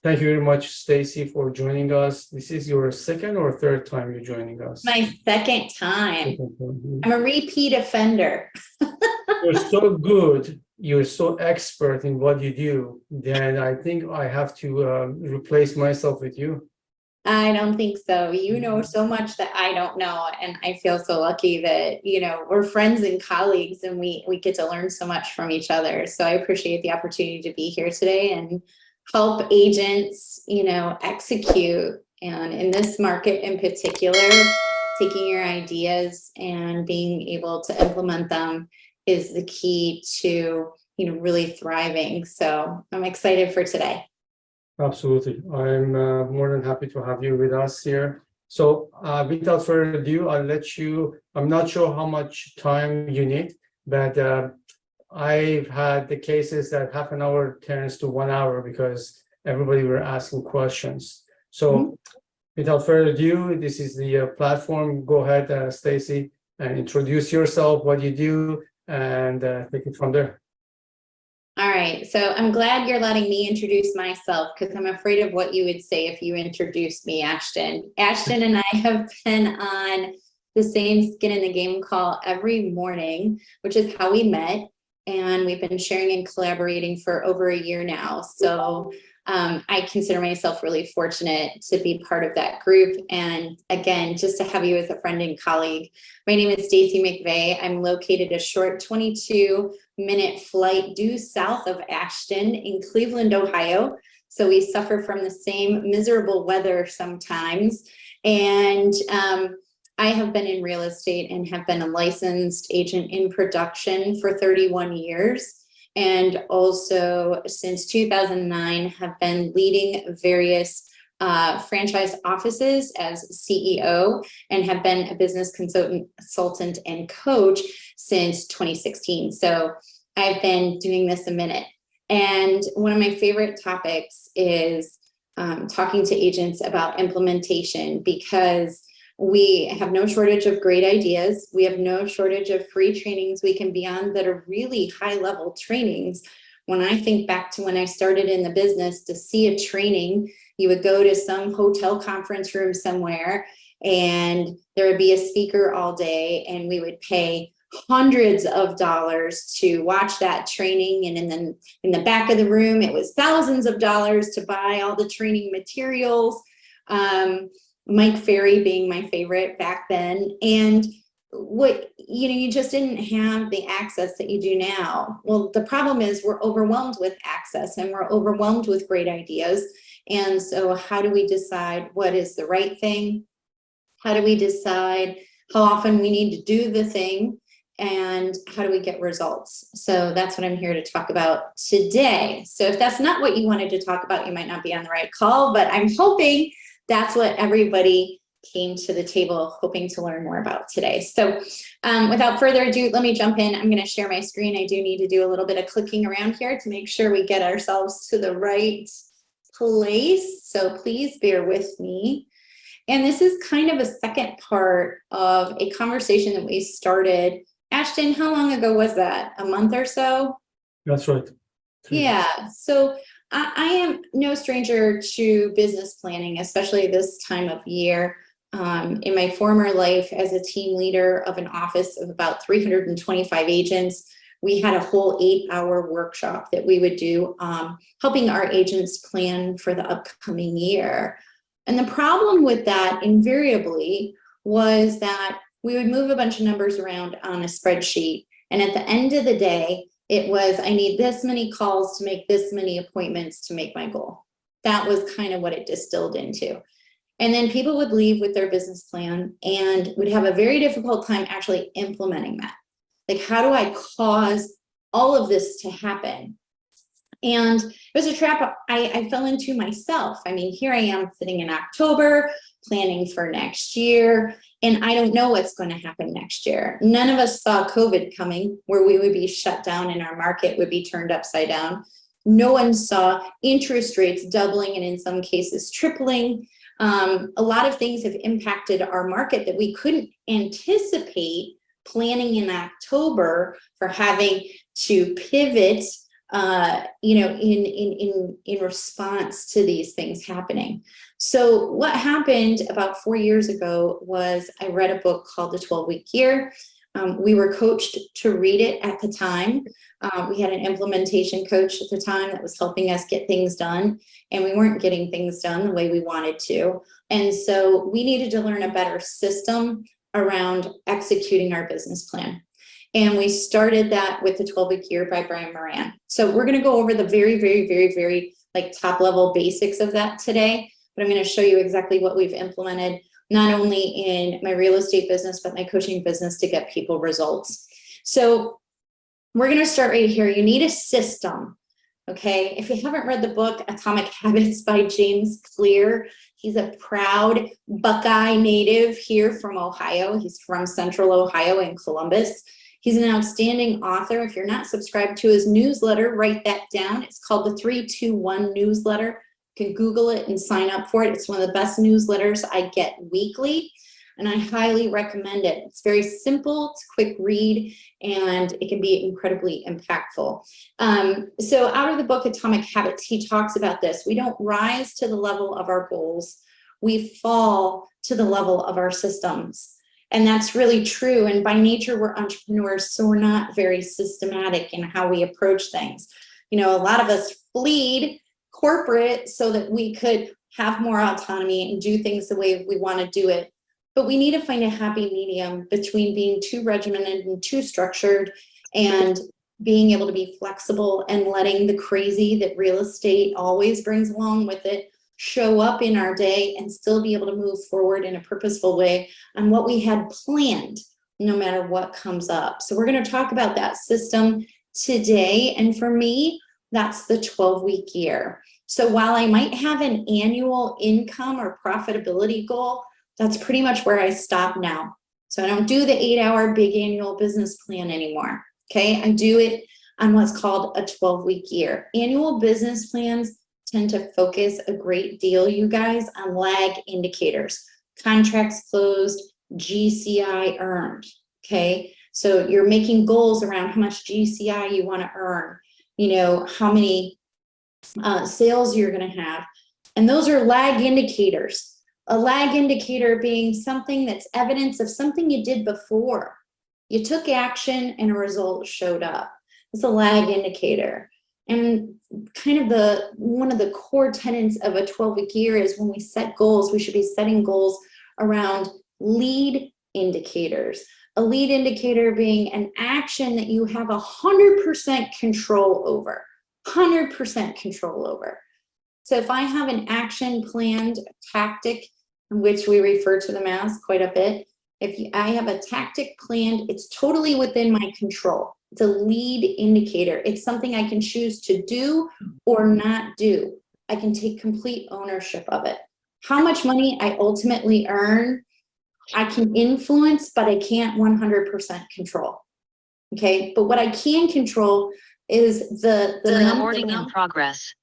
Thank you very much, Stacy, for joining us. This is your second or third time you're joining us? My second time. I'm a repeat offender. You're so good. You're so expert in what you do. Then I think I have to replace myself with you. I don't think so. You know so much that I don't know. And I feel so lucky that, we're friends and colleagues and we get to learn so much from each other. So I appreciate the opportunity to be here today and help agents, execute. And in this market in particular, taking your ideas and being able to implement them is the key to, really thriving. So I'm excited for today. Absolutely. I'm more than happy to have you with us here. So without further ado, I'll let you, I'm not sure how much time you need, but I've had the cases that half an hour turns to 1 hour because everybody were asking questions. So without further ado, this is the platform. Go ahead, Stacy, and introduce yourself, what you do, and take it from there. All right, so I'm glad you're letting me introduce myself because I'm afraid of what you would say if you introduced me, Ashton. Ashton and I have been on the same Skin in the Game call every morning, which is how we met. And we've been sharing and collaborating for over a year now. So I consider myself really fortunate to be part of that group. And again, just to have you as a friend and colleague. My name is Stacy McVeigh. I'm located a short 22-minute flight due south of Ashton in Cleveland, Ohio. So we suffer from the same miserable weather sometimes. And I have been in real estate and have been a licensed agent in production for 31 years. And also since 2009 have been leading various franchise offices as CEO and have been a business consultant and coach since 2016. So I've been doing this a minute. And one of my favorite topics is talking to agents about implementation because we have no shortage of great ideas. We have no shortage of free trainings we can be on that are really high level trainings. When I think back to when I started in the business, to see a training, you would go to some hotel conference room somewhere and there would be a speaker all day and we would pay hundreds of dollars to watch that training. And then in the back of the room, it was thousands of dollars to buy all the training materials. Mike Ferry being my favorite back then. And what, you just didn't have the access that you do now. Well, the problem is we're overwhelmed with access and we're overwhelmed with great ideas. And so how do we decide what is the right thing? How do we decide how often we need to do the thing? And how do we get results? So that's what I'm here to talk about today. So if that's not what you wanted to talk about, you might not be on the right call, but I'm hoping that's what everybody came to the table hoping to learn more about today. So without further ado, let me jump in. I'm going to share my screen. I do need to do a little bit of clicking around here to make sure we get ourselves to the right place. So please bear with me. And this is kind of a second part of a conversation that we started. Ashton, how long ago was that? A month or so? That's right. Yeah. So I am no stranger to business planning, especially this time of year. In my former life as a team leader of an office of about 325 agents, we had a whole 8-hour workshop that we would do, helping our agents plan for the upcoming year. And the problem with that invariably was that we would move a bunch of numbers around on a spreadsheet. And at the end of the day, it was, I need this many calls to make this many appointments to make my goal. That was kind of what it distilled into. And then people would leave with their business plan and would have a very difficult time actually implementing that. Like, how do I cause all of this to happen? And it was a trap I fell into myself. I mean, here I am sitting in October, planning for next year, and I don't know what's going to happen next year. None of us saw COVID coming, where we would be shut down and our market would be turned upside down. No one saw interest rates doubling and in some cases tripling. A lot of things have impacted our market that we couldn't anticipate planning in October for having to pivot in response to these things happening. So what happened about 4 years ago was I read a book called The 12-Week Year. We were coached to read it at the time. We had an implementation coach at the time that was helping us get things done, and we weren't getting things done the way we wanted to. And so we needed to learn a better system around executing our business plan. And we started that with the 12-Week Year by Brian Moran. So we're going to go over the very, very, very, very like top level basics of that today. But I'm going to show you exactly what we've implemented, not only in my real estate business, but my coaching business to get people results. So we're going to start right here. You need a system. Okay. If you haven't read the book, Atomic Habits by James Clear, he's a proud Buckeye native here from Ohio. He's from Central Ohio in Columbus. He's an outstanding author. If you're not subscribed to his newsletter, write that down. It's called the 321 newsletter. You can Google it and sign up for it. It's one of the best newsletters I get weekly, and I highly recommend it. It's very simple, it's a quick read, and it can be incredibly impactful. So out of the book, Atomic Habits, he talks about this. We don't rise to the level of our goals. We fall to the level of our systems. And that's really true. And by nature, we're entrepreneurs, so we're not very systematic in how we approach things. A lot of us fled corporate so that we could have more autonomy and do things the way we want to do it. But we need to find a happy medium between being too regimented and too structured and being able to be flexible and letting the crazy that real estate always brings along with it show up in our day and still be able to move forward in a purposeful way on what we had planned, no matter what comes up. So we're going to talk about that system today. And for me, that's the 12-week year. So while I might have an annual income or profitability goal, that's pretty much where I stop now. So I don't do the 8-hour big annual business plan anymore. Okay. I do it on what's called a 12-week year. Annual business plans tend to focus a great deal, you guys, on lag indicators, contracts closed, GCI earned. Okay. So you're making goals around how much GCI you want to earn, how many sales you're going to have. And those are lag indicators. A lag indicator being something that's evidence of something you did before. You took action and a result showed up. It's a lag indicator. And kind of one of the core tenets of a 12-week year is when we set goals, we should be setting goals around lead indicators. A lead indicator being an action that you have 100% control over. 100% control over. So if I have an action planned tactic, which we refer to them as quite a bit, I have a tactic planned, it's totally within my control. It's a lead indicator. It's something I can choose to do or not do. I can take complete ownership of it. How much money I ultimately earn, I can influence, but I can't 100% control. Okay, but what I can control is the recording in progress.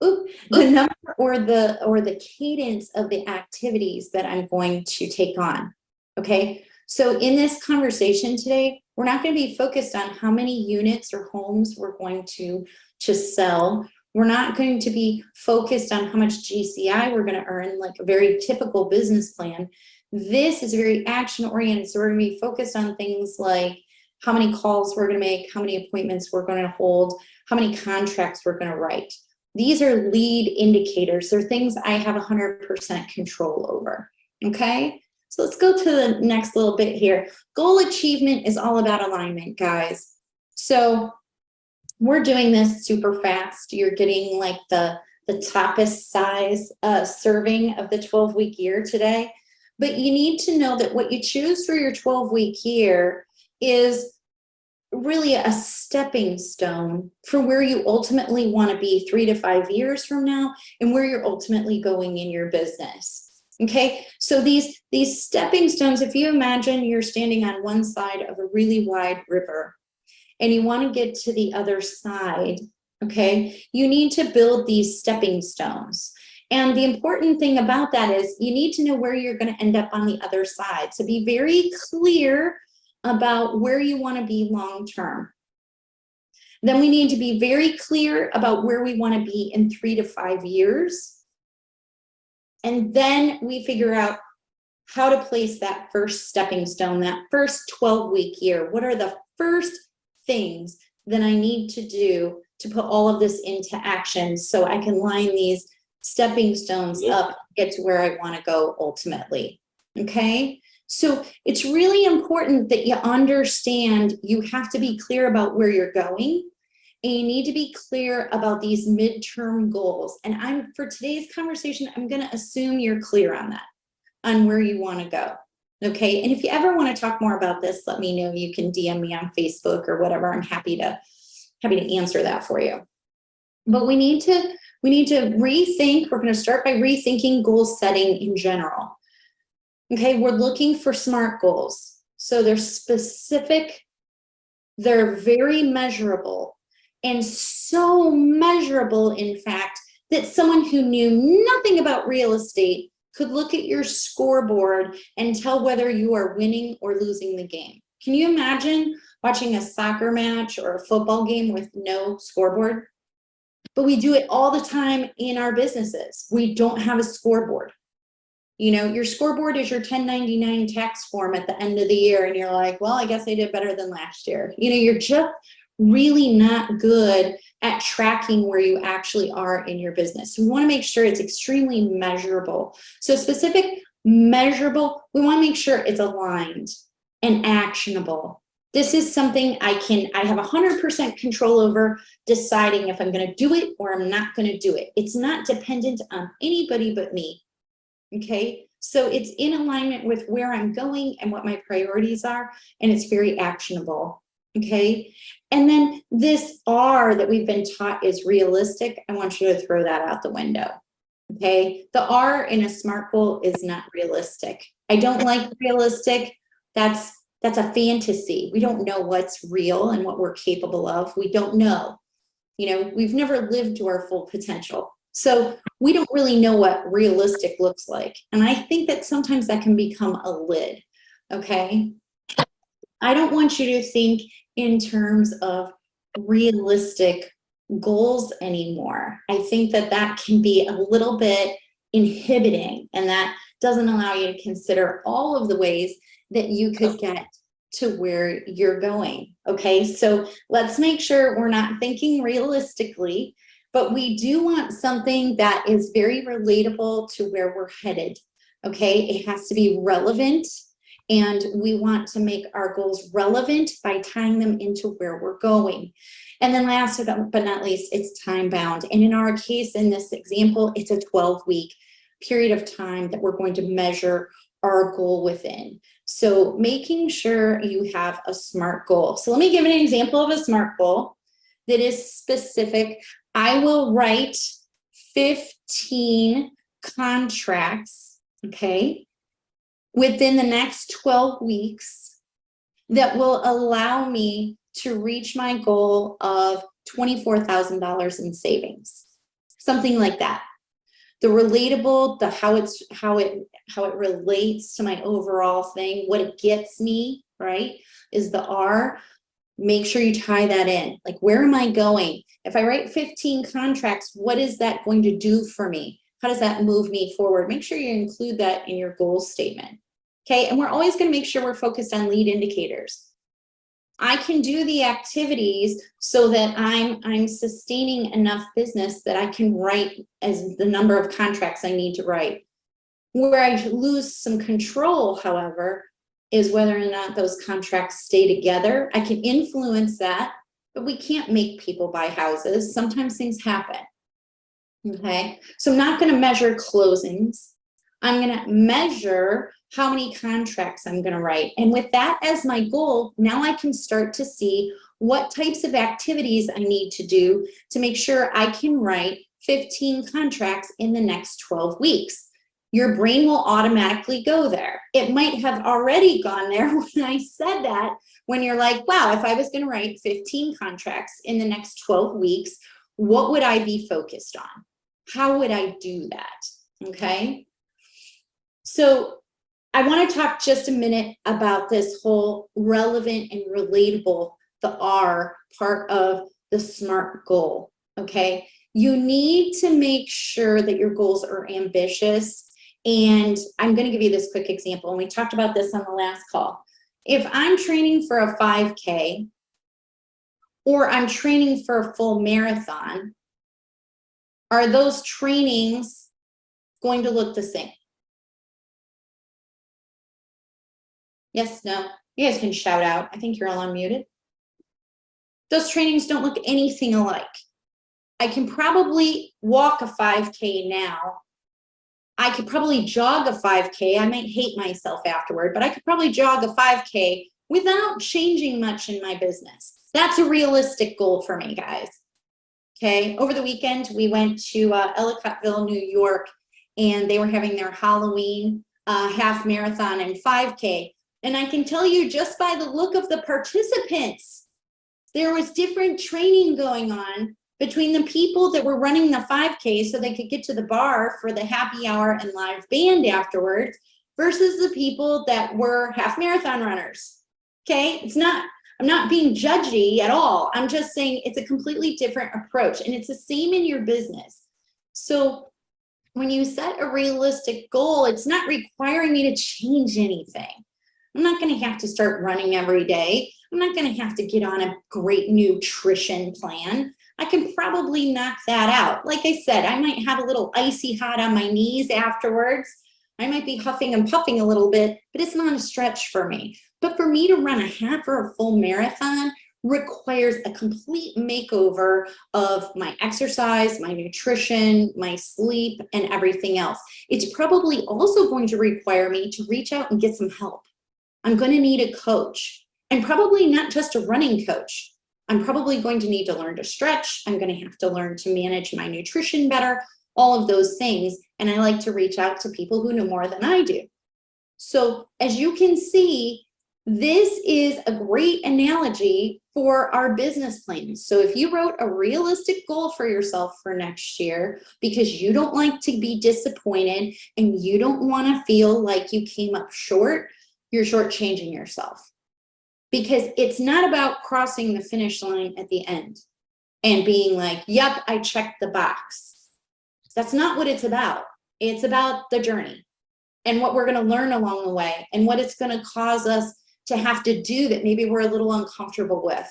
The number or the cadence of the activities that I'm going to take on. Okay, so in this conversation today, we're not going to be focused on how many units or homes we're going to sell. We're not going to be focused on how much GCI we're going to earn, like a very typical business plan. This is very action oriented. So we're going to be focused on things like how many calls we're going to make, how many appointments we're going to hold, how many contracts we're going to write. These are lead indicators. They're things I have 100% control over. Okay. So let's go to the next little bit here. Goal achievement is all about alignment, guys. So we're doing this super fast. You're getting like the toppest size serving of the 12-week year today. But you need to know that what you choose for your 12-week year is really a stepping stone for where you ultimately want to be 3 to 5 years from now and where you're ultimately going in your business. Okay, so these stepping stones, if you imagine you're standing on one side of a really wide river and you want to get to the other side, okay, you need to build these stepping stones. And the important thing about that is you need to know where you're going to end up on the other side. So be very clear about where you want to be long term. Then we need to be very clear about where we want to be in 3 to 5 years. And then we figure out how to place that first stepping stone, that first 12-week year. What are the first things that I need to do to put all of this into action so I can line these stepping stones up, get to where I want to go ultimately? Okay? So it's really important that you understand you have to be clear about where you're going, and you need to be clear about these midterm goals. And for today's conversation, I'm going to assume you're clear on that, on where you want to go. Okay. And if you ever want to talk more about this, let me know. You can DM me on Facebook or whatever. I'm happy to answer that for you. But we need to rethink. We're going to start by rethinking goal setting in general. Okay. We're looking for SMART goals. So they're specific, they're very measurable, and so measurable, in fact, that someone who knew nothing about real estate could look at your scoreboard and tell whether you are winning or losing the game. Can you imagine watching a soccer match or a football game with no scoreboard? But we do it all the time in our businesses. We don't have a scoreboard. You know, your scoreboard is your 1099 tax form at the end of the year, and you're like, well, I guess I did better than last year. You know, you're just really not good at tracking where you actually are in your business. So we want to make sure it's extremely measurable. So specific, measurable, we want to make sure it's aligned and actionable. This is something I have 100% control over, deciding if I'm going to do it or I'm not going to do it. It's not dependent on anybody but me. Okay, so it's in alignment with where I'm going and what my priorities are, and it's very actionable. Okay, and then this R that we've been taught is realistic. I want you to throw that out the window. Okay, the R in a SMART goal is not realistic. I don't like realistic. That's a fantasy. We don't know what's real and what we're capable of. We don't know. You know, we've never lived to our full potential. So we don't really know what realistic looks like. And I think that sometimes that can become a lid. Okay, I don't want you to think in terms of realistic goals anymore. I think that that can be a little bit inhibiting, and that doesn't allow you to consider all of the ways that you could get to where you're going. Okay, so let's make sure we're not thinking realistically, but we do want something that is very relatable to where we're headed. Okay, it has to be relevant, and we want to make our goals relevant by tying them into where we're going. And then last but not least, it's time bound. And in our case, in this example, it's a 12-week period of time that we're going to measure our goal within. So making sure you have a SMART goal. So let me give an example of a SMART goal that is specific. I will write 15 contracts, okay, within the next 12 weeks that will allow me to reach my goal of $24,000 in savings, something like that. The relatable, the how it relates to my overall thing, what it gets me, right, is the R. Make sure you tie that in. Like, where am I going? If I write 15 contracts, what is that going to do for me? How does that move me forward? Make sure you include that in your goal statement. Okay, and we're always going to make sure we're focused on lead indicators. I can do the activities so that I'm sustaining enough business that I can write as the number of contracts I need to write. Where I lose some control, however, is whether or not those contracts stay together. I can influence that, but we can't make people buy houses. Sometimes things happen. Okay, so I'm not going to measure closings. I'm going to measure how many contracts I'm going to write. And with that as my goal, now I can start to see what types of activities I need to do to make sure I can write 15 contracts in the next 12 weeks. Your brain will automatically go there. It might have already gone there when I said that, when you're like, wow, if I was going to write 15 contracts in the next 12 weeks, what would I be focused on? How would I do that? Okay. So I want to talk just a minute about this whole relevant and relatable, the R part of the SMART goal, okay? You need to make sure that your goals are ambitious. And I'm going to give you this quick example. And we talked about this on the last call. If I'm training for a 5K or I'm training for a full marathon, are those trainings going to look the same? Yes, no? You guys can shout out. I think you're all unmuted. Those trainings don't look anything alike. I can probably walk a 5K now. I could probably jog a 5K. I might hate myself afterward, but I could probably jog a 5K without changing much in my business. That's a realistic goal for me, guys. Okay, over the weekend, we went to Ellicottville, New York, and they were having their Halloween half marathon and 5K. And I can tell you just by the look of the participants, there was different training going on between the people that were running the 5K so they could get to the bar for the happy hour and live band afterwards versus the people that were half marathon runners. Okay, I'm not being judgy at all. I'm just saying it's a completely different approach, and it's the same in your business. So when you set a realistic goal, it's not requiring me to change anything. I'm not going to have to start running every day. I'm not going to have to get on a great nutrition plan. I can probably knock that out. Like I said, I might have a little icy hot on my knees afterwards. I might be huffing and puffing a little bit, but it's not a stretch for me. But for me to run a half or a full marathon requires a complete makeover of my exercise, my nutrition, my sleep, and everything else. It's probably also going to require me to reach out and get some help. I'm going to need a coach, and probably not just a running coach. I'm probably going to need to learn to stretch. I'm going to have to learn to manage my nutrition better, all of those things. And I like to reach out to people who know more than I do. So as you can see, this is a great analogy for our business plans. So if you wrote a realistic goal for yourself for next year because you don't like to be disappointed and you don't want to feel like you came up short, you're shortchanging yourself. Because it's not about crossing the finish line at the end and being like, yep, I checked the box. That's not what it's about. It's about the journey and what we're going to learn along the way and what it's going to cause us to have to do that maybe we're a little uncomfortable with.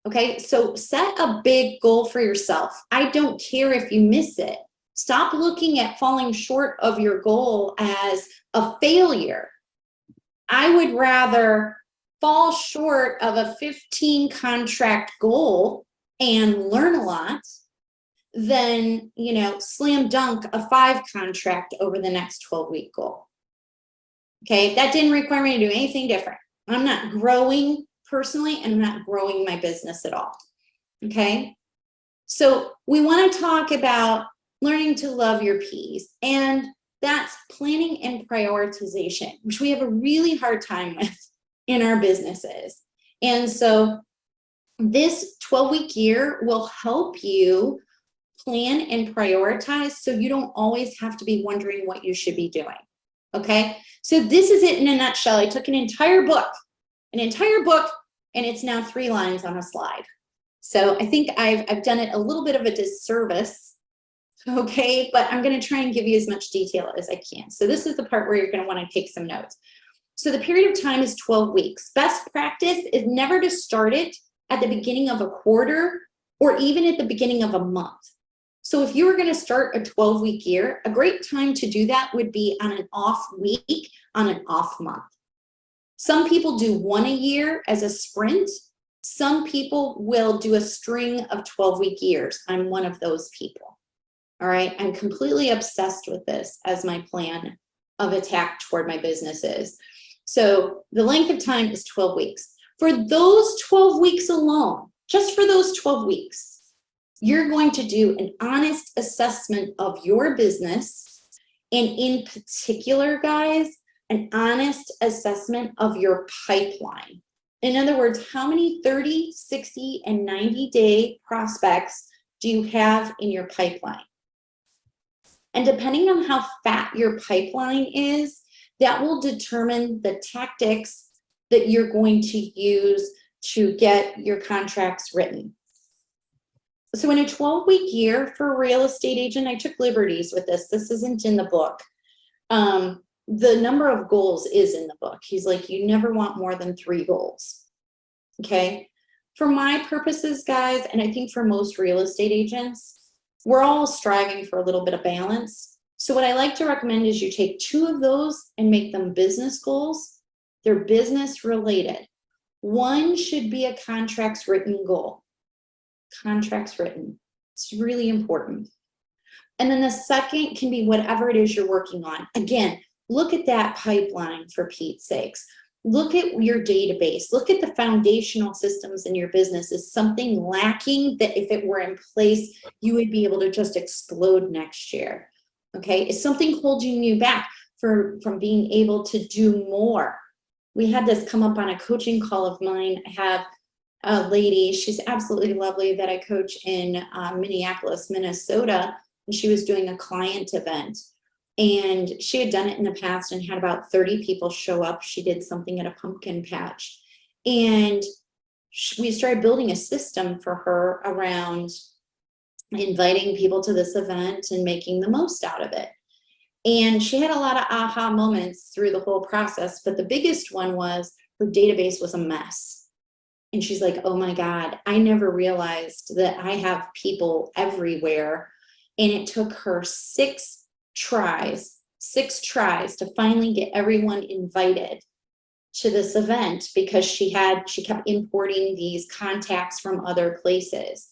Okay, so set a big goal for yourself. I don't care if you miss it. Stop looking at falling short of your goal as a failure. I would rather fall short of a 15 contract goal and learn a lot than, slam dunk a 5 contract over the next 12-week goal. Okay, that didn't require me to do anything different. I'm not growing personally, and I'm not growing my business at all. Okay, so we want to talk about learning to love your P's, and that's planning and prioritization, which we have a really hard time with in our businesses. And so this 12-week year will help you plan and prioritize so you don't always have to be wondering what you should be doing. Okay, so this is it in a nutshell. I took an entire book, and it's now 3 lines on a slide. So I think I've done it a little bit of a disservice. Okay, but I'm going to try and give you as much detail as I can. So this is the part where you're going to want to take some notes. So the period of time is 12 weeks. Best practice is never to start it at the beginning of a quarter or even at the beginning of a month. So if you were going to start a 12-week year, a great time to do that would be on an off week, on an off month. Some people do 1 a year as a sprint. Some people will do a string of 12-week years. I'm one of those people. All right, I'm completely obsessed with this as my plan of attack toward my businesses. So the length of time is 12 weeks. For those 12 weeks alone, just for those 12 weeks, you're going to do an honest assessment of your business, and in particular, guys, an honest assessment of your pipeline. In other words, how many 30, 60, and 90-day prospects do you have in your pipeline? And depending on how fat your pipeline is, that will determine the tactics that you're going to use to get your contracts written. So in a 12-week year for a real estate agent, I took liberties with this. This isn't in the book. The number of goals is in the book. He's like, you never want more than 3 goals. Okay. For my purposes, guys, and I think for most real estate agents, we're all striving for a little bit of balance. So what I like to recommend is you take 2 of those and make them business goals. They're business related. One should be a contracts written goal. Contracts written. It's really important. And then the second can be whatever it is you're working on. Again, look at that pipeline for Pete's sakes. Look at your database. Look at the foundational systems in your business. Is something lacking that if it were in place, you would be able to just explode next year? Okay, is something holding you back from being able to do more? We had this come up on a coaching call of mine. I have a lady, she's absolutely lovely, that I coach in Minneapolis, Minnesota, and she was doing a client event. And she had done it in the past and had about 30 people show up. She did something at a pumpkin patch. And we started building a system for her around inviting people to this event and making the most out of it. And she had a lot of aha moments through the whole process. But the biggest one was her database was a mess. And she's like, oh my God, I never realized that I have people everywhere. And it took her 6 tries to finally get everyone invited to this event, because she kept importing these contacts from other places.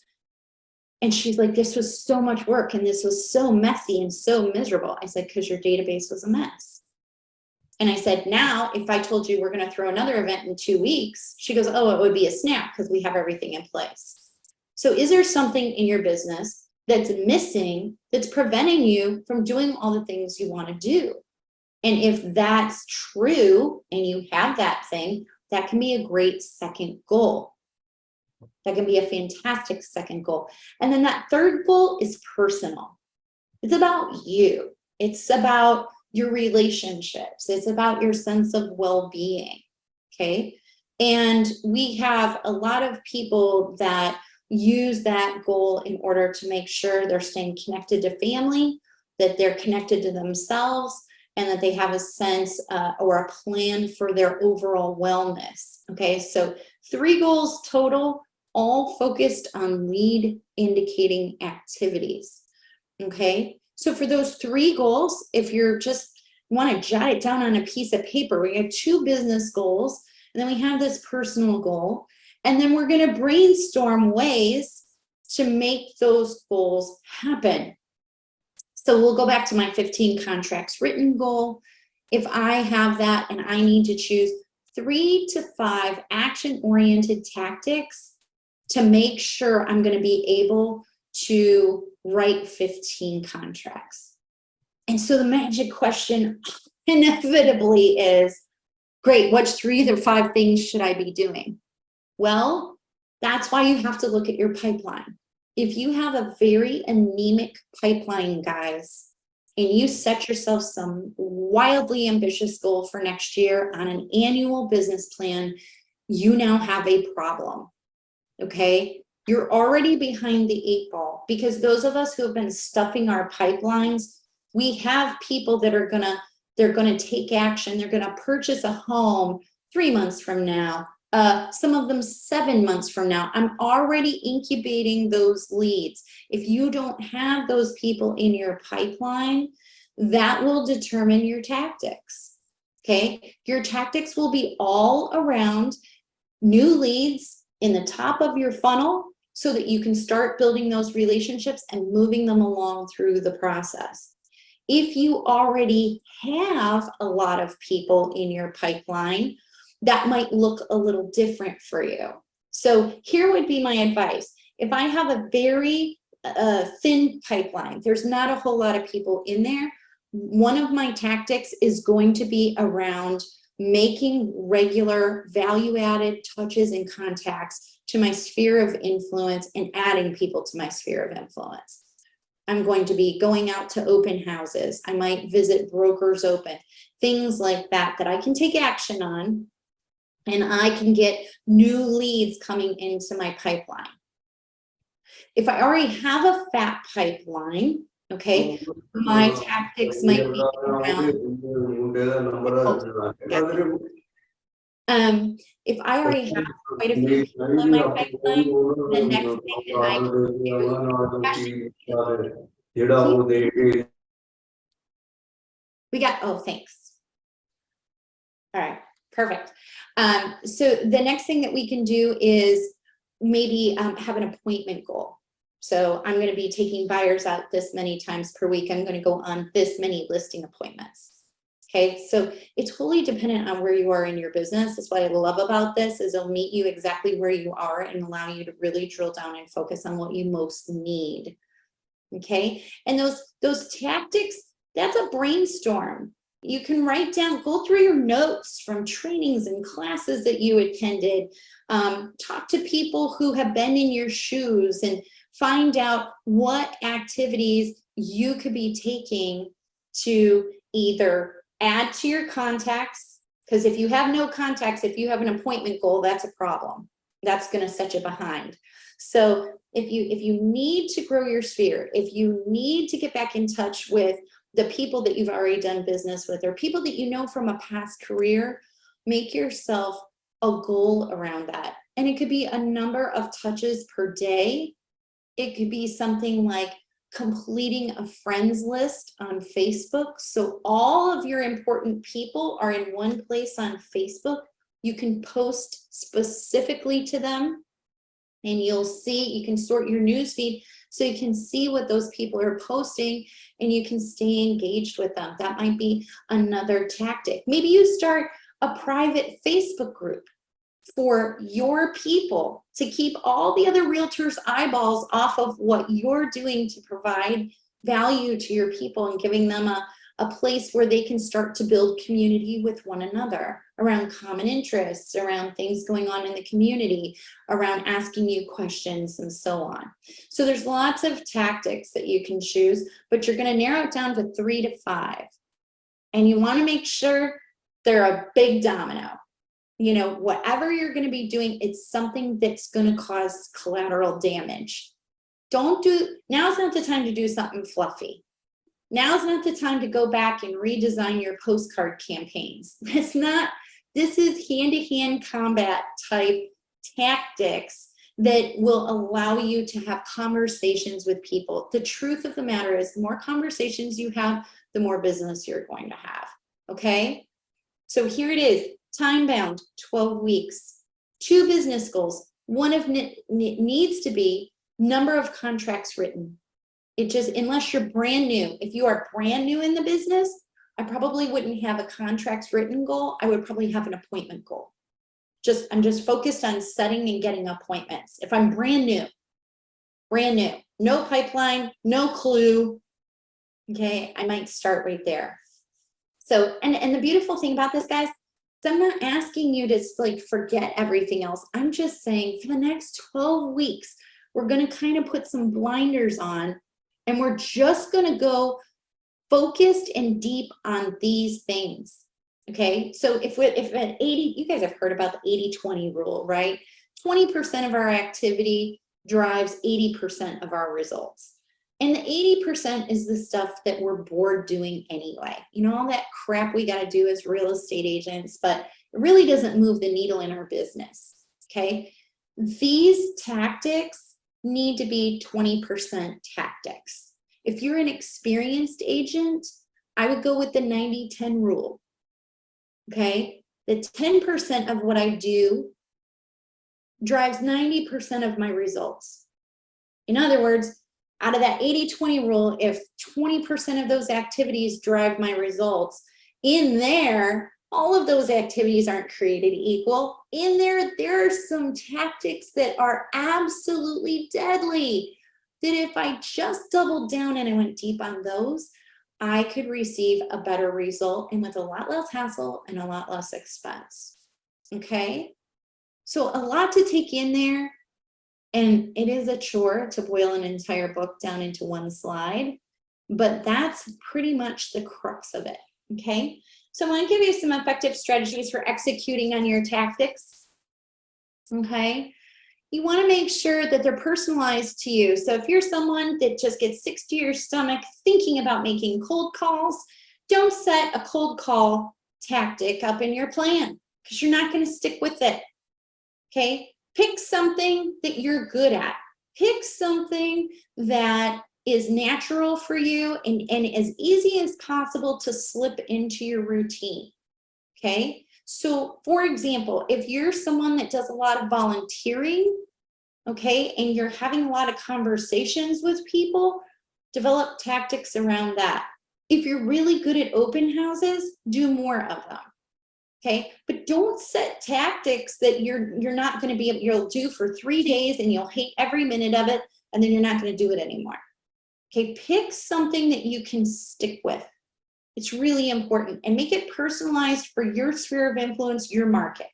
And she's like, this was so much work and this was so messy and so miserable. I said, because your database was a mess. And I said, now, if I told you we're going to throw another event in 2 weeks, she goes, oh, it would be a snap because we have everything in place. So is there something in your business that's missing that's preventing you from doing all the things you want to do? And if that's true and you have that thing, that can be a great second goal. That can be a fantastic second goal. And then that third goal is personal. It's about you. It's about your relationships. It's about your sense of well-being. Okay. And we have a lot of people that use that goal in order to make sure they're staying connected to family, that they're connected to themselves, and that they have a sense or a plan for their overall wellness. Okay. So 3 goals total, all focused on lead indicating activities. Okay. So for those 3 goals, if you're just want to jot it down on a piece of paper, we have 2 business goals, and then we have this personal goal, and then we're going to brainstorm ways to make those goals happen. So we'll go back to my 15 contracts written goal. If I have that and I need to choose 3 to 5 action-oriented tactics to make sure I'm going to be able to write 15 contracts. And so the magic question inevitably is, great, what 3 or 5 things should I be doing? Well, that's why you have to look at your pipeline. If you have a very anemic pipeline, guys, and you set yourself some wildly ambitious goal for next year on an annual business plan, you now have a problem. Okay, you're already behind the 8 ball, because those of us who have been stuffing our pipelines, we have people that are they're gonna take action. They're gonna purchase a home 3 months from now, some of them 7 months from now. I'm already incubating those leads. If you don't have those people in your pipeline, that will determine your tactics. Okay, your tactics will be all around new leads in the top of your funnel so that you can start building those relationships and moving them along through the process. If you already have a lot of people in your pipeline, that might look a little different for you. So here would be my advice. If I have a very thin pipeline, there's not a whole lot of people in there, one of my tactics is going to be around making regular value-added touches and contacts to my sphere of influence and adding people to my sphere of influence. I'm going to be going out to open houses. I might visit brokers open, things like that, that I can take action on, and I can get new leads coming into my pipeline. If I already have a fat pipeline, okay, my tactics might be around. If I already have quite a few people in my pipeline, the next thing that I can do, actually, oh, thanks. All right, perfect. So the next thing that we can do is maybe have an appointment goal. So I'm going to be taking buyers out this many times per week. I'm going to go on this many listing appointments. Okay, so it's totally dependent on where you are in your business. That's what I love about this is it'll meet you exactly where you are and allow you to really drill down and focus on what you most need. Okay, and those tactics, that's a brainstorm. You can write down, go through your notes from trainings and classes that you attended, talk to people who have been in your shoes and find out what activities you could be taking to either add to your contacts, because if you have no contacts, if you have an appointment goal, that's a problem. That's going to set you behind. So if you need to grow your sphere, if you need to get back in touch with the people that you've already done business with or people that you know from a past career, make yourself a goal around that. And it could be a number of touches per day. It could be something like completing a friends list on Facebook. So all of your important people are in one place on Facebook. You can post specifically to them and you'll see, you can sort your newsfeed so you can see what those people are posting and you can stay engaged with them. That might be another tactic. Maybe you start a private Facebook group for your people to keep all the other realtors' eyeballs off of what you're doing to provide value to your people and giving them a place where they can start to build community with one another around common interests, around things going on in the community, around asking you questions and so on. So there's lots of tactics that you can choose, but you're going to narrow it down to 3 to 5. And you want to make sure they're a big domino. You know, whatever you're going to be doing, it's something that's going to cause collateral damage. Now's not the time to do something fluffy. Now's not the time to go back and redesign your postcard campaigns. This is hand-to-hand combat type tactics that will allow you to have conversations with people. The truth of the matter is the more conversations you have, the more business you're going to have, okay? So here it is, time-bound, 12 weeks. 2 business goals. One of it needs to be number of contracts written. It just, unless you're brand new, if you are brand new in the business, I probably wouldn't have a contracts written goal. I would probably have an appointment goal. I'm just focused on setting and getting appointments. If I'm brand new, no pipeline, no clue, okay, I might start right there. So, and the beautiful thing about this, guys, so I'm not asking you to like forget everything else. I'm just saying for the next 12 weeks, we're going to kind of put some blinders on and we're just going to go focused and deep on these things. Okay. So if at 80, you guys have heard about the 80-20 rule, right? 20% of our activity drives 80% of our results. And the 80% is the stuff that we're bored doing anyway. You know, all that crap we got to do as real estate agents, but it really doesn't move the needle in our business. Okay. These tactics need to be 20% tactics. If you're an experienced agent, I would go with the 90-10 rule. Okay. The 10% of what I do drives 90% of my results. In other words, out of that 80-20 rule, if 20% of those activities drive my results, in there, all of those activities aren't created equal. In there are some tactics that are absolutely deadly, that if I just doubled down and I went deep on those, I could receive a better result and with a lot less hassle and a lot less expense. Okay? So a lot to take in there. And it is a chore to boil an entire book down into one slide, but that's pretty much the crux of it, okay? So I want to give you some effective strategies for executing on your tactics, okay? You want to make sure that they're personalized to you. So if you're someone that just gets sick to your stomach thinking about making cold calls, don't set a cold call tactic up in your plan because you're not going to stick with it. Okay? Pick something that you're good at. Pick something that is natural for you and as easy as possible to slip into your routine. Okay? So, for example, if you're someone that does a lot of volunteering, okay, and you're having a lot of conversations with people, develop tactics around that. If you're really good at open houses, do more of them. Okay, but don't set tactics that you're not going to be able, you'll do for 3 days and you'll hate every minute of it, and then you're not going to do it anymore. Okay, pick something that you can stick with. It's really important, and make it personalized for your sphere of influence, your market.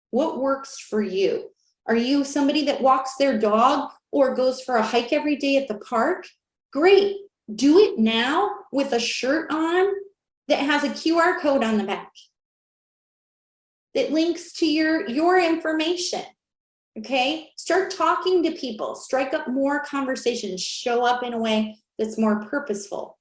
What works for you? Are you somebody that walks their dog or goes for a hike every day at the park? Great. Do it now with a shirt on that has a QR code on the back that links to your information. Okay? Start talking to people. Strike up more conversations. Show up in a way that's more purposeful.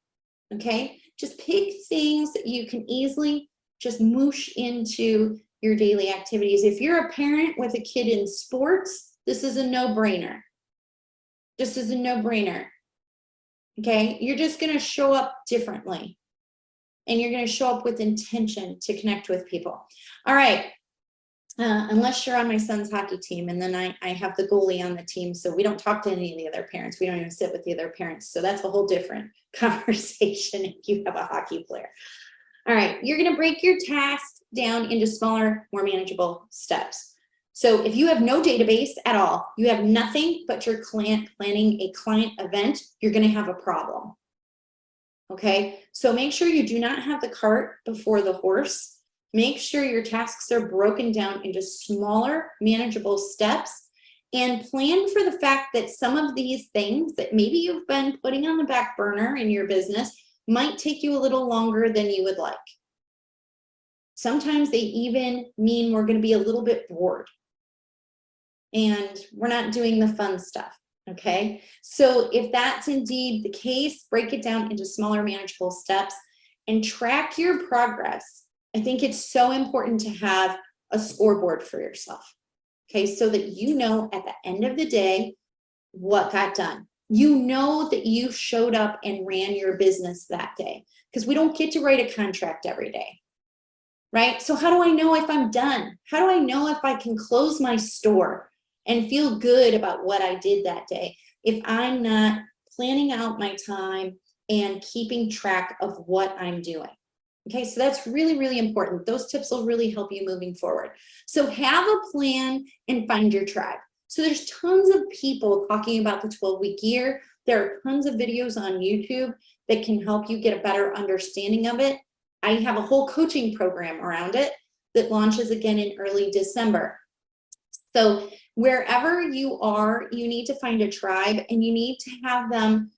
Okay? Just pick things that you can easily just moosh into your daily activities. If you're a parent with a kid in sports, this is a no-brainer. This is a no-brainer. Okay? You're just going to show up differently. And you're going to show up with intention to connect with people. All right. Unless you're on my son's hockey team, and then I have the goalie on the team, so we don't talk to any of the other parents. We don't even sit with the other parents. So that's a whole different conversation if you have a hockey player. All right, you're going to break your tasks down into smaller, more manageable steps. So if you have no database at all, you have nothing but your client planning a client event, you're going to have a problem. Okay, so make sure you do not have the cart before the horse. Make sure your tasks are broken down into smaller, manageable steps, and plan for the fact that some of these things that maybe you've been putting on the back burner in your business might take you a little longer than you would like. Sometimes they even mean we're going to be a little bit bored and we're not doing the fun stuff. Okay, so if that's indeed the case, break it down into smaller, manageable steps and track your progress. I think it's so important to have a scoreboard for yourself, okay, so that you know at the end of the day what got done. You know that you showed up and ran your business that day, because we don't get to write a contract every day, right? So how do I know if I'm done? How do I know if I can close my store and feel good about what I did that day if I'm not planning out my time and keeping track of what I'm doing? Okay, so that's really, really important. Those tips will really help you moving forward. So have a plan and find your tribe. So there's tons of people talking about the 12-week year. There are tons of videos on YouTube that can help you get a better understanding of it. I have a whole coaching program around it that launches again in early December. So wherever you are, you need to find a tribe and you need to have them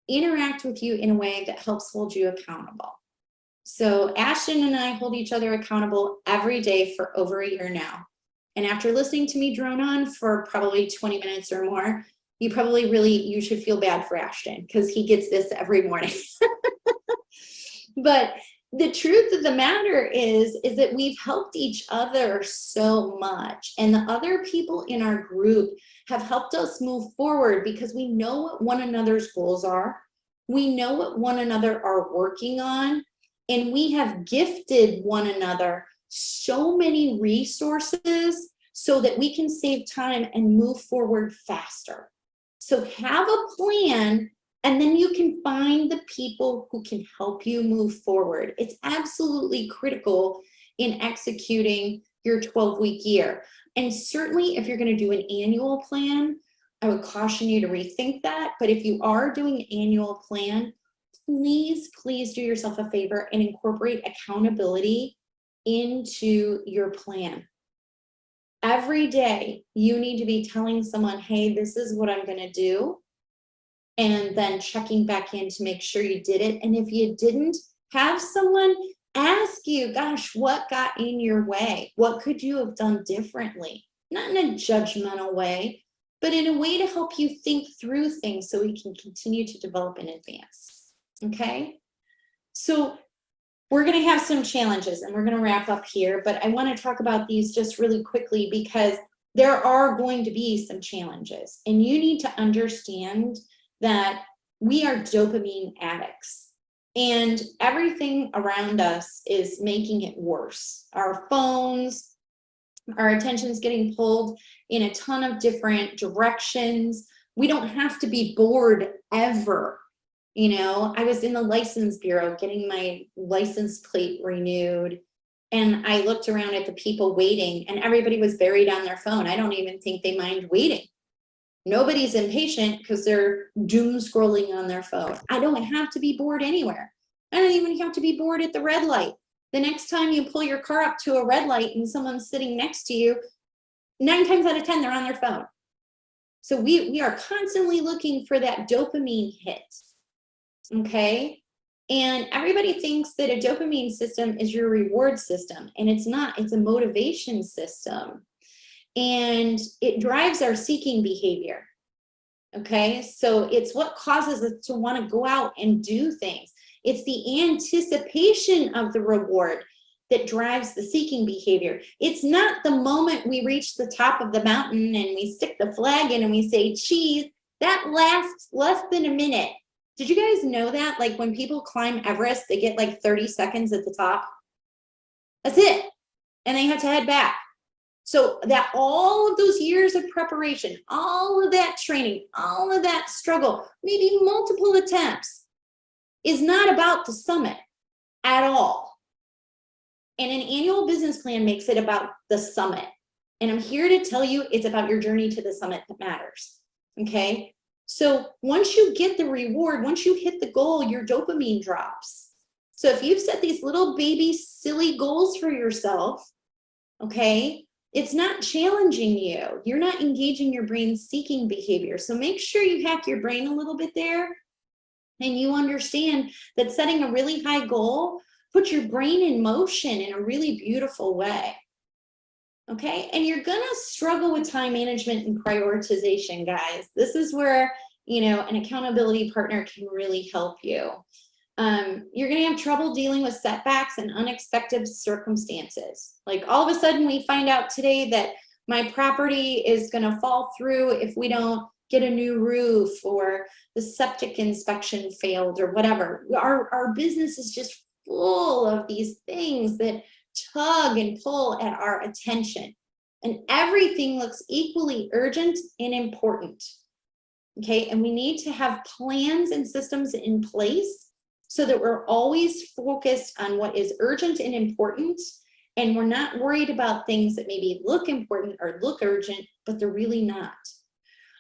interact with you in a way that helps hold you accountable. So Ashton and I hold each other accountable every day for over a year now. And after listening to me drone on for probably 20 minutes or more, you should feel bad for Ashton because he gets this every morning. But the truth of the matter is that we've helped each other so much. And the other people in our group have helped us move forward because we know what one another's goals are. We know what one another are working on. And we have gifted one another so many resources so that we can save time and move forward faster. So have a plan, and then you can find the people who can help you move forward. It's absolutely critical in executing your 12-week year. And certainly if you're going to do an annual plan, I would caution you to rethink that. But if you are doing an annual plan, please do yourself a favor and incorporate accountability into your plan. Every day, you need to be telling someone, hey, this is what I'm going to do. And then checking back in to make sure you did it. And if you didn't, have someone ask you, gosh, what got in your way? What could you have done differently? Not in a judgmental way, but in a way to help you think through things so we can continue to develop in advance. Okay? So we're going to have some challenges and we're going to wrap up here, but I want to talk about these just really quickly because there are going to be some challenges, and you need to understand that we are dopamine addicts and everything around us is making it worse. Our phones, our attention's getting pulled in a ton of different directions. We don't have to be bored ever. You know, I was in the license bureau getting my license plate renewed, and I looked around at the people waiting and everybody was buried on their phone. I don't even think they mind waiting. Nobody's impatient because they're doom scrolling on their phone. I don't have to be bored anywhere. I don't even have to be bored at the red light. The next time you pull your car up to a red light and someone's sitting next to you, 9 times out of 10, they're on their phone. So we are constantly looking for that dopamine hit. Okay? And everybody thinks that a dopamine system is your reward system, and it's not. It's a motivation system. And it drives our seeking behavior. Okay? So it's what causes us to want to go out and do things. It's the anticipation of the reward that drives the seeking behavior. It's not the moment we reach the top of the mountain and we stick the flag in and we say cheese. That lasts less than a minute. Did you guys know that? Like when people climb Everest, they get like 30 seconds at the top. That's it. And they have to head back. So that all of those years of preparation, all of that training, all of that struggle, maybe multiple attempts, is not about the summit at all. And an annual business plan makes it about the summit. And I'm here to tell you it's about your journey to the summit that matters. Okay? So once you get the reward, once you hit the goal, your dopamine drops. So if you've set these little baby silly goals for yourself, okay, it's not challenging you. You're not engaging your brain's seeking behavior. So make sure you hack your brain a little bit there and you understand that setting a really high goal puts your brain in motion in a really beautiful way. Okay, and you're gonna struggle with time management and prioritization, guys. This is where, you know, an accountability partner can really help you. You're gonna have trouble dealing with setbacks and unexpected circumstances. Like all of a sudden we find out today that my property is gonna fall through if we don't get a new roof, or the septic inspection failed, or whatever. Our business is just full of these things that tug and pull at our attention, and everything looks equally urgent and important. Okay, and we need to have plans and systems in place so that we're always focused on what is urgent and important, and we're not worried about things that maybe look important or look urgent, but they're really not.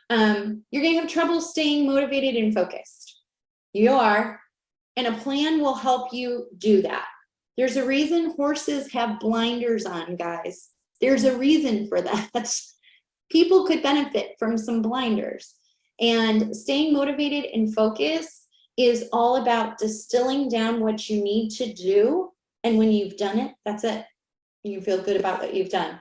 You're gonna have trouble staying motivated and focused. You are, and a plan will help you do that. There's a reason horses have blinders on, guys. There's a reason for that. People could benefit from some blinders. And staying motivated and focused is all about distilling down what you need to do. And when you've done it, that's it. You feel good about what you've done.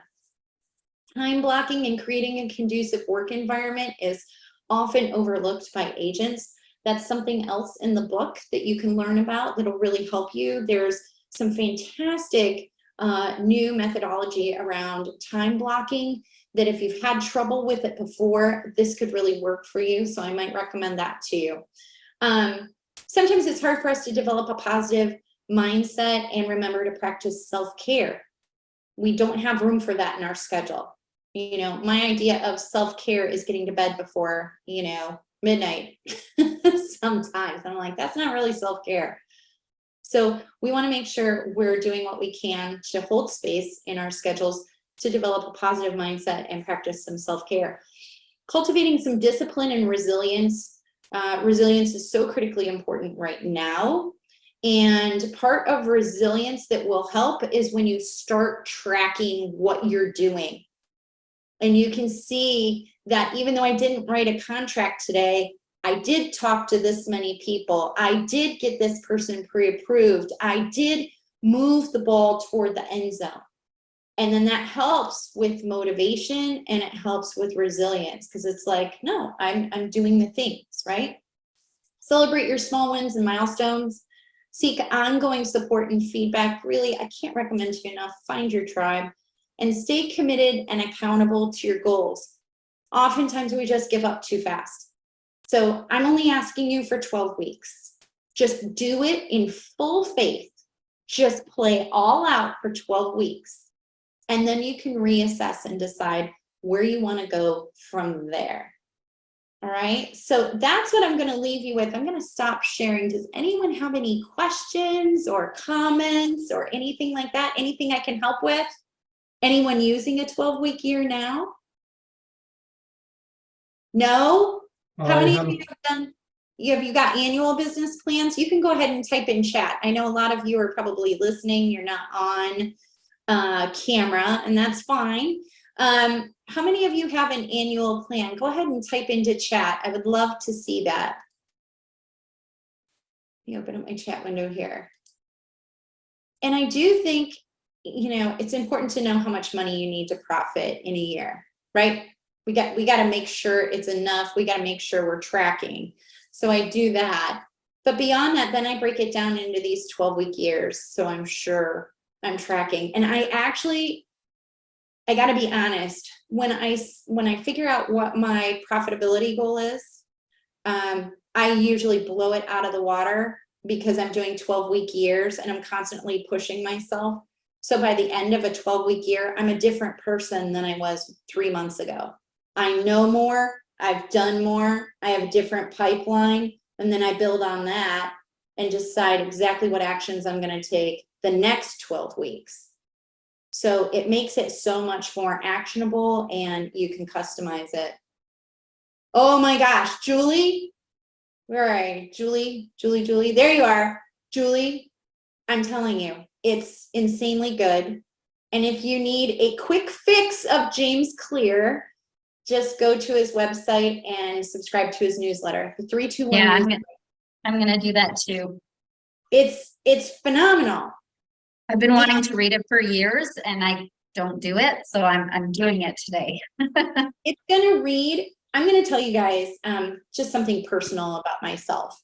Time blocking and creating a conducive work environment is often overlooked by agents. That's something else in the book that you can learn about that'll really help you. There's some fantastic new methodology around time blocking that if you've had trouble with it before, this could really work for you. So I might recommend that to you. Sometimes it's hard for us to develop a positive mindset and remember to practice self-care. We don't have room for that in our schedule. You know, my idea of self-care is getting to bed before, you know, midnight sometimes. I'm like, that's not really self-care. So we want to make sure we're doing what we can to hold space in our schedules to develop a positive mindset and practice some self-care. Cultivating some discipline and resilience. Resilience is so critically important right now. And part of resilience that will help is when you start tracking what you're doing. And you can see that even though I didn't write a contract today, I did talk to this many people. I did get this person pre-approved. I did move the ball toward the end zone. And then that helps with motivation and it helps with resilience because it's like, no, I'm doing the things, right? Celebrate your small wins and milestones. Seek ongoing support and feedback. Really, I can't recommend to you enough. Find your tribe and stay committed and accountable to your goals. Oftentimes we just give up too fast. So I'm only asking you for 12 weeks. Just do it in full faith. Just play all out for 12 weeks. And then you can reassess and decide where you want to go from there. All right, so that's what I'm going to leave you with. I'm going to stop sharing. Does anyone have any questions or comments or anything like that? Anything I can help with? Anyone using a 12-week year now? No? How many of you have done? Have you got annual business plans? You can go ahead and type in chat. I know a lot of you are probably listening. You're not on camera, and that's fine. How many of you have an annual plan? Go ahead and type into chat. I would love to see that. Let me open up my chat window here. And I do think, you know, it's important to know how much money you need to profit in a year, right? We got to make sure it's enough. We got to make sure we're tracking. So I do that. But beyond that, then I break it down into these 12-week years. So I'm sure I'm tracking. And I got to be honest, when I figure out what my profitability goal is, I usually blow it out of the water because I'm doing 12-week years and I'm constantly pushing myself. So by the end of a 12-week year, I'm a different person than I was 3 months ago. I know more, I've done more, I have a different pipeline, and then I build on that and decide exactly what actions I'm going to take the next 12 weeks. So it makes it so much more actionable and you can customize it. Oh my gosh, Julie, where are you? Julie, there you are. Julie, I'm telling you, it's insanely good. And if you need a quick fix of James Clear, just go to his website and subscribe to his newsletter, the 321. Yeah, I'm gonna do that too. It's phenomenal. I've been wanting to read it for years and I don't do it, so I'm doing it today. It's gonna read. I'm gonna tell you guys just something personal about myself.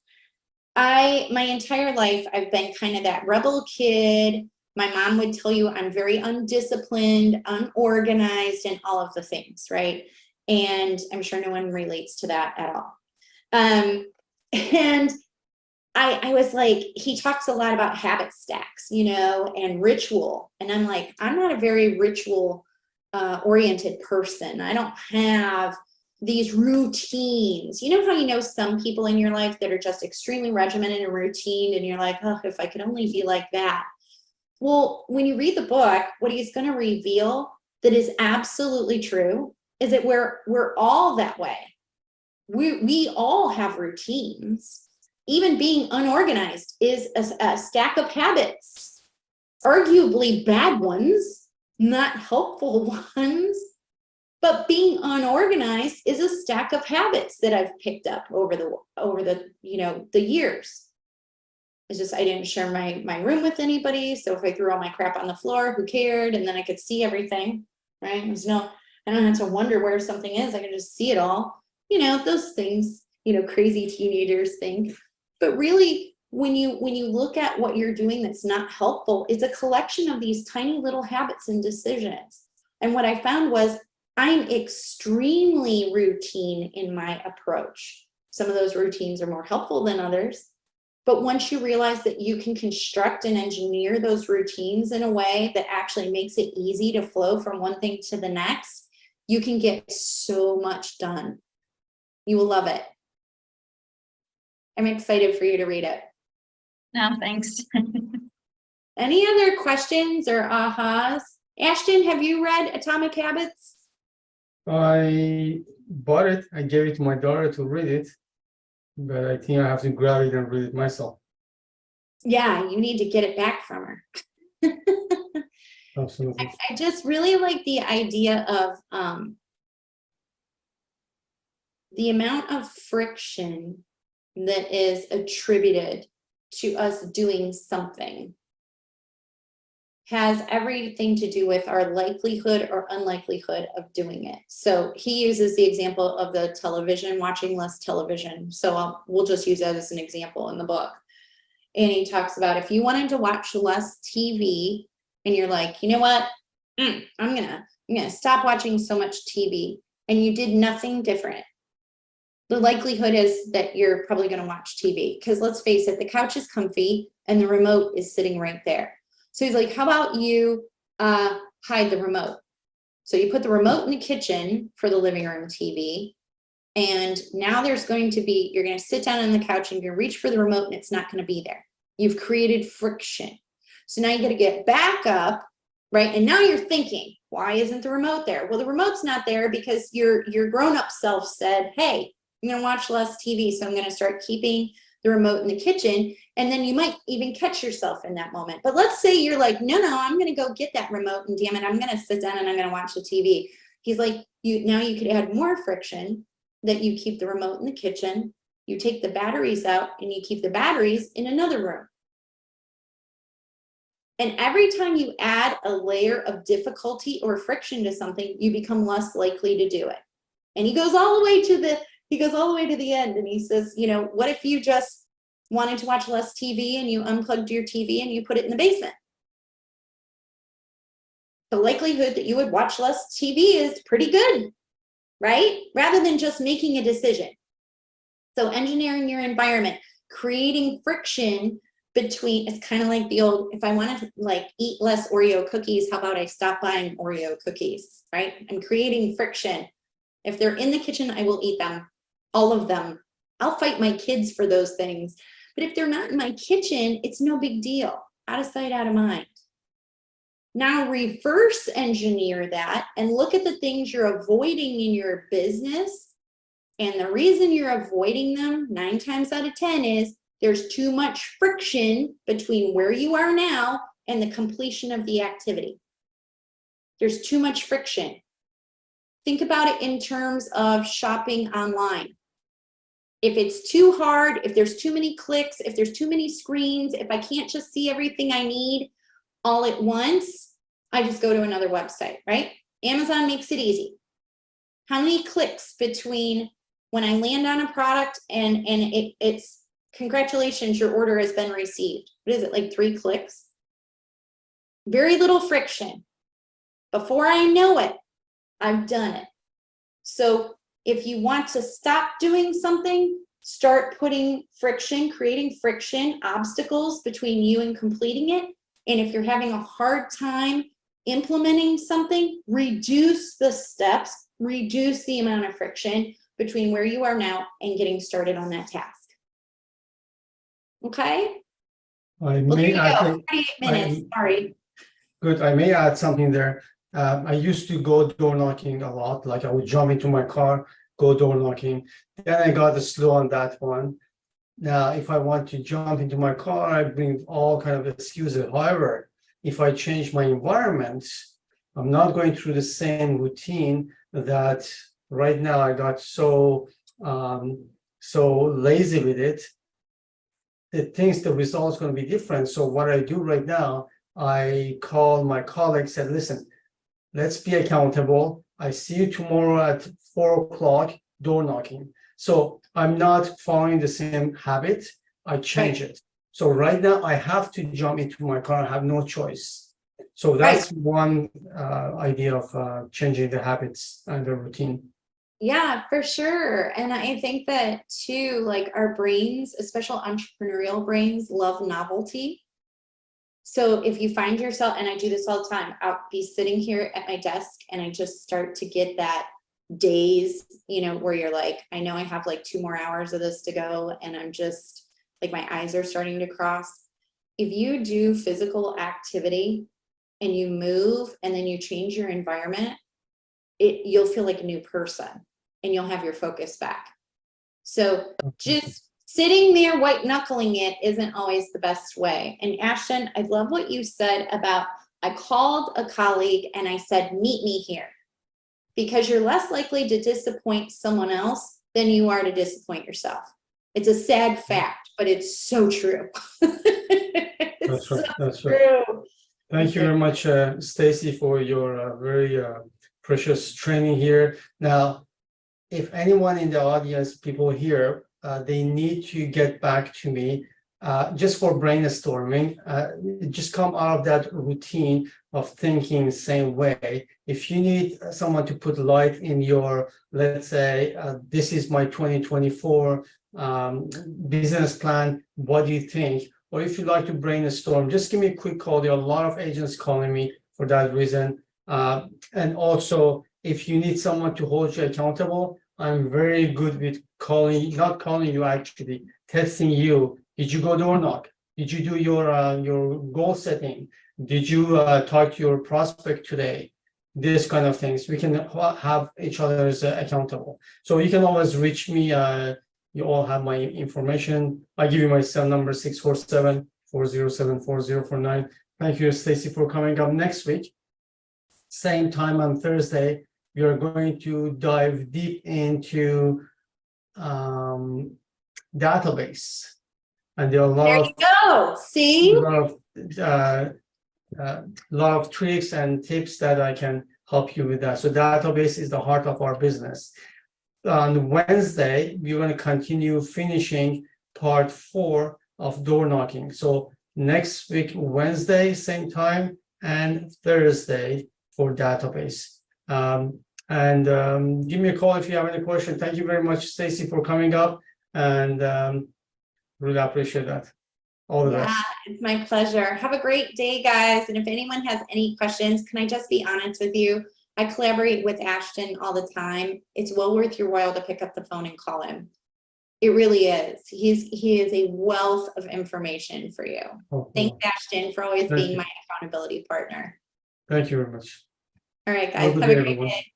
My entire life, I've been kind of that rebel kid. My mom would tell you I'm very undisciplined, unorganized, and all of the things, right? And I'm sure no one relates to that at all. And I was like, he talks a lot about habit stacks, you know, and ritual. And I'm like, I'm not a very ritual oriented person. I don't have these routines. You know how you know some people in your life that are just extremely regimented and routine, and you're like, oh, if I could only be like that. Well, when you read the book, what he's going to reveal that is absolutely true is that we're all that way. We all have routines. Even being unorganized is a stack of habits, arguably bad ones, not helpful ones. But being unorganized is a stack of habits that I've picked up over the you know, the years. It's just I didn't share my room with anybody, so if I threw all my crap on the floor, who cared? And then I could see everything, right? I don't have to wonder where something is. I can just see it all. You know, those things, you know, crazy teenagers think. But really, when you look at what you're doing that's not helpful, it's a collection of these tiny little habits and decisions. And what I found was I'm extremely routine in my approach. Some of those routines are more helpful than others. But once you realize that you can construct and engineer those routines in a way that actually makes it easy to flow from one thing to the next, you can get so much done. You will love it. I'm excited for you to read it. No, thanks. Any other questions or ahas? Ashton, have you read Atomic Habits? I bought it. I gave it to my daughter to read it, but I think I have to grab it and read it myself. Yeah, you need to get it back from her. Absolutely. I just really like the idea of the amount of friction that is attributed to us doing something has everything to do with our likelihood or unlikelihood of doing it. So he uses the example of the television, watching less television. So we'll just use that as an example in the book. And he talks about if you wanted to watch less TV and you're like, you know what, I'm gonna stop watching so much TV, and you did nothing different, the likelihood is that you're probably going to watch TV, because let's face it, the couch is comfy and the remote is sitting right there. So he's like, how about you hide the remote? So you put the remote in the kitchen for the living room TV, and now there's going to be, you're going to sit down on the couch and you're going to reach for the remote and it's not going to be there. You've created friction. So now you got to get back up, right? And now you're thinking, why isn't the remote there? Well, the remote's not there because your grown-up self said, hey, I'm going to watch less TV, so I'm going to start keeping the remote in the kitchen. And then you might even catch yourself in that moment. But let's say you're like, no, I'm going to go get that remote, and damn it, I'm going to sit down and I'm going to watch the TV. He's like, now you could add more friction, that you keep the remote in the kitchen, you take the batteries out, and you keep the batteries in another room. And every time you add a layer of difficulty or friction to something, you become less likely to do it. And he goes all the way to the end, and he says, you know, what if you just wanted to watch less TV and you unplugged your TV and you put it in the basement? The likelihood that you would watch less TV is pretty good, right? Rather than just making a decision. So engineering your environment, creating friction between, it's kind of like the old, if I want to like eat less Oreo cookies, how about I stop buying Oreo cookies, right? I'm creating friction. If they're in the kitchen, I will eat them, all of them. I'll fight my kids for those things. But if they're not in my kitchen, it's no big deal. Out of sight, out of mind. Now reverse engineer that and look at the things you're avoiding in your business. And the reason you're avoiding them 9 times out of 10 is there's too much friction between where you are now and the completion of the activity. There's too much friction. Think about it in terms of shopping online. If it's too hard, if there's too many clicks, if there's too many screens, if I can't just see everything I need all at once, I just go to another website, right? Amazon makes it easy. How many clicks between when I land on a product and it's congratulations, your order has been received? What is it, like 3 clicks? Very little friction. Before I know it, I've done it. So if you want to stop doing something, start putting friction, creating friction, obstacles between you and completing it. And if you're having a hard time implementing something, reduce the steps, reduce the amount of friction between where you are now and getting started on that task. Okay? I Well, there may you add, go. 48 minutes, sorry. good, I may add something there. I used to go door knocking a lot, like I would jump into my car, go door knocking. Then I got slow on that one. Now, if I want to jump into my car, I bring all kind of excuses. However, if I change my environment, I'm not going through the same routine that right now I got so lazy with it. The result's going to be different. So what I do right now, I call my colleagues and listen, let's be accountable. I see you tomorrow at 4 o'clock, door knocking. So I'm not following the same habit. I change it. So right now I have to jump into my car. I have no choice. So that's one idea of changing the habits and the routine. Yeah, for sure. And I think that too, like our brains, especially entrepreneurial brains, love novelty. So if you find yourself, and I do this all the time, I'll be sitting here at my desk and I just start to get that days, you know, where you're like, I know I have like 2 more hours of this to go, and I'm just like, my eyes are starting to cross. If you do physical activity and you move and then you change your environment, you'll feel like a new person and you'll have your focus back. So just sitting there white knuckling it isn't always the best way. And Ashton, I love what you said about, I called a colleague and I said, meet me here, because you're less likely to disappoint someone else than you are to disappoint yourself. It's a sad fact, but it's so true. That's right. That's true. Thank you very much, Stacy, for your very precious training here. Now, if anyone in the audience, people here, they need to get back to me just for brainstorming, just come out of that routine of thinking same way. If you need someone to put light in your, let's say, this is my 2024 business plan, what do you think? Or if you'd like to brainstorm, just give me a quick call. There are a lot of agents calling me for that reason. And also, if you need someone to hold you accountable, I'm very good with calling, not calling you actually, testing you. Did you go door knock? Did you do your goal setting? Did you talk to your prospect today? This kind of things. We can have each other's accountable. So you can always reach me. You all have my information. I give you my cell number 647-407-4049. Thank you, Stacy, for coming up next week. Same time on Thursday, we are going to dive deep into database. And there are a lot There of you go. See? lot of tricks and tips that I can help you with that. So database is the heart of our business. On Wednesday, we're going to continue finishing part 4 of door knocking. So next week, Wednesday, same time, and Thursday for database. Give me a call if you have any question. Thank you very much, Stacy, for coming up, and really appreciate that. All the best. It's my pleasure. Have a great day, guys. And if anyone has any questions, can I just be honest with you? I collaborate with Ashton all the time. It's well worth your while to pick up the phone and call him. It really is. He is a wealth of information for you. Oh, Thanks, Ashton, for always Thank being you. my accountability partner. Thank you very much. All right, Have a guys. good Have a day, great everyone. day.